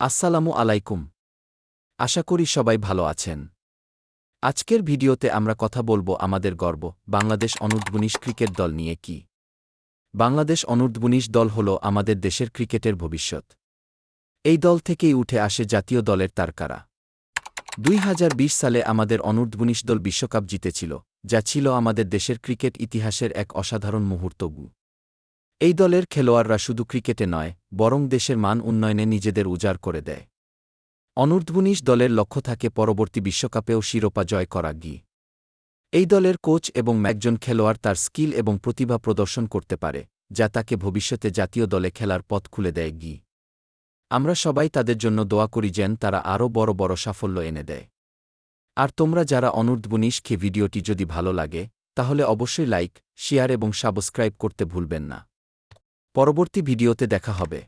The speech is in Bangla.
আসসালামু আলাইকুম। আশা করি সবাই ভালো আছেন। আজকের ভিডিওতে আমরা কথা বলবো আমাদের গর্ব বাংলাদেশ অনূর্ধ্ব-19 ক্রিকেট দল নিয়ে কি। বাংলাদেশ অনূর্ধ্ব-19 দল হল আমাদের দেশের ক্রিকেটের ভবিষ্যৎ। এই দল থেকেই উঠে আসে জাতীয় দলের তারকারা। 2020 সালে আমাদের অনূর্ধ্ব-19 দল বিশ্বকাপ জিতেছিল, যা ছিল আমাদের দেশের ক্রিকেট ইতিহাসের এক অসাধারণ মুহূর্ত। এই দলের খেলোয়াড়রা শুধু ক্রিকেটে নয়, বরং দেশের মান উন্নয়নে নিজেদের উজাড় করে দেয়। অনূর্ধ্ব-19 দলের লক্ষ্য থাকে পরবর্তী বিশ্বকাপেও শিরোপা জয় করা। এই দলের কোচ এবং একজন খেলোয়াড় তার স্কিল এবং প্রতিভা প্রদর্শন করতে পারে, যা তাকে ভবিষ্যতে জাতীয় দলে খেলার পথ খুলে দেয়। আমরা সবাই তাদের জন্য দোয়া করি যেন তারা আরও বড় বড় সাফল্য এনে দেয়। আর তোমরা যারা অনূর্ধ্ব-19 ভিডিওটি যদি ভালো লাগে, তাহলে অবশ্যই লাইক, শেয়ার এবং সাবস্ক্রাইব করতে ভুলবেন না। পরবর্তী ভিডিওতে দেখা হবে।